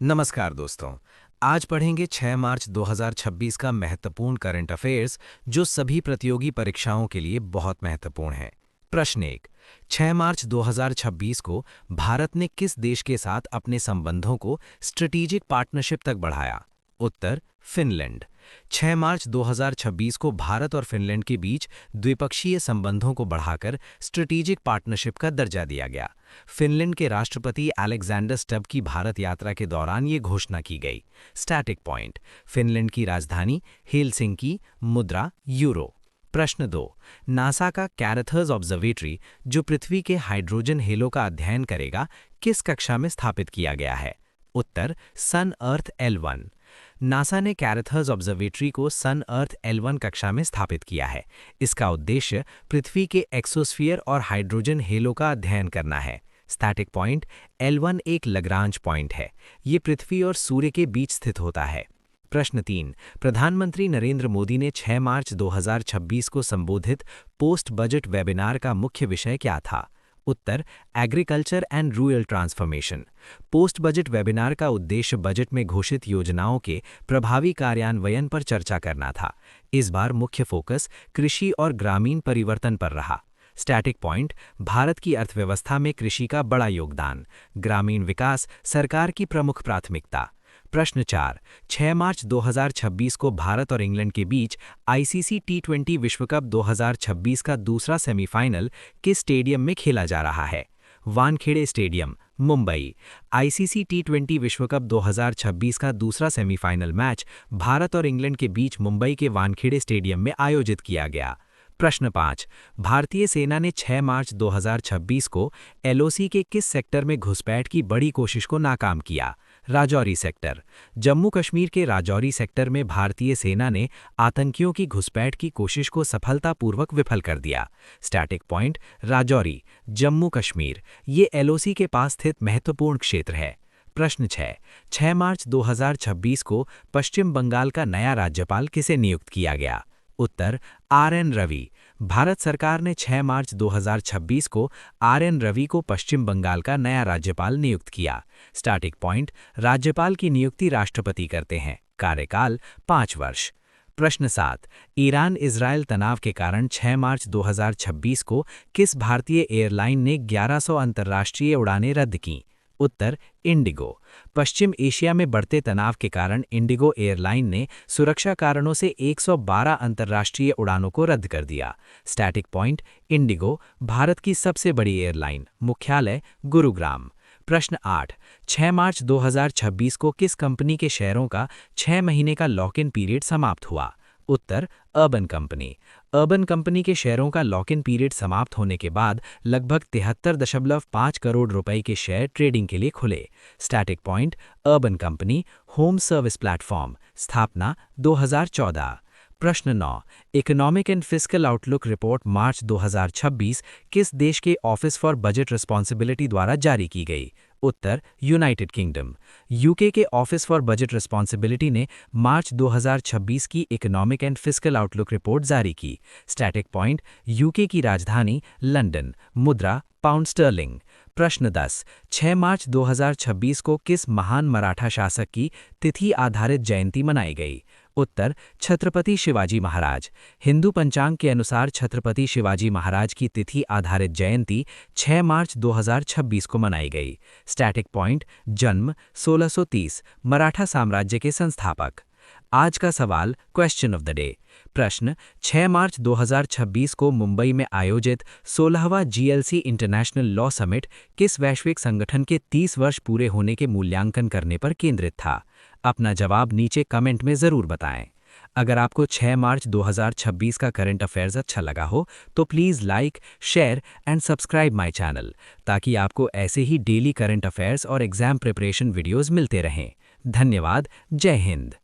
नमस्कार दोस्तों। आज पढ़ेंगे 6 मार्च 2026 का महत्वपूर्ण करंट अफेयर्स जो सभी प्रतियोगी परीक्षाओं के लिए बहुत महत्वपूर्ण है। प्रश्न 1। 6 मार्च 2026 को भारत ने किस देश के साथ अपने संबंधों को स्ट्रेटेजिक पार्टनरशिप तक बढ़ाया? उत्तर फिनलैंड। 6 मार्च 2026 को भारत और फिनलैंड के बीच द्विपक्षीय संबंधों को बढ़ाकर स्ट्रेटेजिक पार्टनरशिप का दर्जा दिया गया। फिनलैंड के राष्ट्रपति अलेक्जेंडर स्टब की भारत यात्रा के दौरान ये घोषणा की गई। Static point. फिनलैंड की राजधानी हेलसिंकी। मुद्रा यूरो। प्रश्न 2। नासा का कैरथर्स ऑब्जर्वेटरी जो पृथ्वी के हाइड्रोजन हेलो का अध्ययन करेगा, किस कक्षा में स्थापित किया गया है? उत्तर सन अर्थ L1। नासा ने कैरथर्स ऑब्जर्वेटरी को सन अर्थ L1 कक्षा में स्थापित किया है। इसका उद्देश्य पृथ्वी के एक्सोस्फीयर और हाइड्रोजन हेलो का अध्ययन करना है। Static point. L1 एक लग्रांज पॉइंट है। ये पृथ्वी और सूर्य के बीच स्थित होता है। प्रश्न 3। प्रधानमंत्री नरेंद्र मोदी ने 6 मार्च 2026 को संबोधित पोस्ट बजट वेबिनार का मुख्य विषय क्या था? उत्तर agriculture and rural transformation. Post budget webinar का उद्देश्य बजट में घोषित योजनाओं के प्रभावी कार्यान्वयन पर चर्चा करना था। इस बार मुख्य फोकस कृषि और ग्रामीण परिवर्तन पर रहा। Static point. भारत की अर्थव्यवस्था में कृषि का बड़ा योगदान। ग्रामीण विकास सरकार की प्रमुख प्राथमिकता। प्रश्न 4। 6 मार्च 2026 को भारत और इंग्लैंड के बीच आईसीसी टी20 विश्व कप 2026 का दूसरा सेमीफाइनल किस स्टेडियम में खेला जा रहा है? वानखेड़े स्टेडियम, मुंबई। आईसीसी टी20 विश्व कप 2026 का दूसरा सेमीफाइनल मैच भारत और इंग्लैंड के बीच मुंबई के वानखेड़े स्टेडियम में आयोजित किया गया। प्रश्न 5। भारतीय सेना ने 6 मार्च 2026 को एलओसी के किस सेक्टर में घुसपैठ की बड़ी कोशिश को नाकाम किया? राजौरी सेक्टर। जम्मू कश्मीर के राजौरी सेक्टर में भारतीय सेना ने आतंकियों की घुसपैठ की कोशिश को सफलतापूर्वक विफल कर दिया। Static point. राजौरी, जम्मू कश्मीर, ये एलओसी के पास स्थित महत्वपूर्ण क्षेत्र है। प्रश्न 6। 6 मार्च 2026 को पश्चिम बंगाल का नया राज्यपाल किसे नियुक्त किया गया? उत्तर RN रवि। भारत सरकार ने 6 मार्च 2026 को RN रवि को पश्चिम बंगाल का नया राज्यपाल नियुक्त किया। Static point. राज्यपाल की नियुक्ति राष्ट्रपति करते हैं। कार्यकाल 5 वर्ष। प्रश्न 7। ईरान इजरायल तनाव के कारण 6 मार्च 2026 को किस भारतीय एयरलाइन ने 1100 अंतर्राष्ट्रीय उड़ानें रद्द कीं? उत्तर इंडिगो। पश्चिम एशिया में बढ़ते तनाव के कारण इंडिगो एयरलाइन ने सुरक्षा कारणों से 112 अंतर्राष्ट्रीय उड़ानों को रद्द कर दिया। Static point. इंडिगो भारत की सबसे बड़ी एयरलाइन। मुख्यालय गुरुग्राम। प्रश्न 8। 6 मार्च 2026 को किस कंपनी के शेयरों का 6 महीने का लॉक इन पीरियड समाप्त हुआ? उत्तर अर्बन कंपनी। अर्बन कंपनी के शेयरों का लॉक इन पीरियड समाप्त होने के बाद लगभग 73.5 करोड़ रुपए के शेयर ट्रेडिंग के लिए खुले। Static point. Urban company home service platform. स्थापना 2014। प्रश्न 9। Economic and fiscal outlook report मार्च 2026 किस देश के ऑफिस फॉर बजट रिस्पॉन्सिबिलिटी द्वारा जारी की गई? उत्तर यूनाइटेड किंगडम। यूके के ऑफिस फॉर बजट रिस्पॉन्सिबिलिटी ने मार्च 2026 की economic and fiscal outlook report जारी की। Static point. यूके की राजधानी लंदन। मुद्रा पाउंड स्टर्लिंग। प्रश्न 10। 6 मार्च 2026 को किस महान मराठा शासक की तिथि आधारित जयंती मनाई गई? उत्तर छत्रपति शिवाजी महाराज। हिंदू पंचांग के अनुसार छत्रपति शिवाजी महाराज की तिथि आधारित जयंती 6 मार्च 2026 को मनाई गई। Static point. जन्म 1630। मराठा साम्राज्य के संस्थापक। आज का सवाल क्वेश्चन ऑफ द डे। प्रश्न। 6 मार्च 2026 को मुंबई में आयोजित 16वां GLC इंटरनेशनल लॉ समिट किस वैश्विक संगठन के 30 वर्ष पूरे होने के मूल्यांकन करने पर केंद्रित था? अपना जवाब नीचे कमेंट में ज़रूर बताएं। अगर आपको 6 मार्च 2026 का करंट अफेयर्स अच्छा लगा हो तो please like, share and subscribe my channel ताकि आपको ऐसे ही डेली करंट अफेयर्स और एग्जाम प्रिपरेशन वीडियोस मिलते रहें। धन्यवाद। जय हिंद।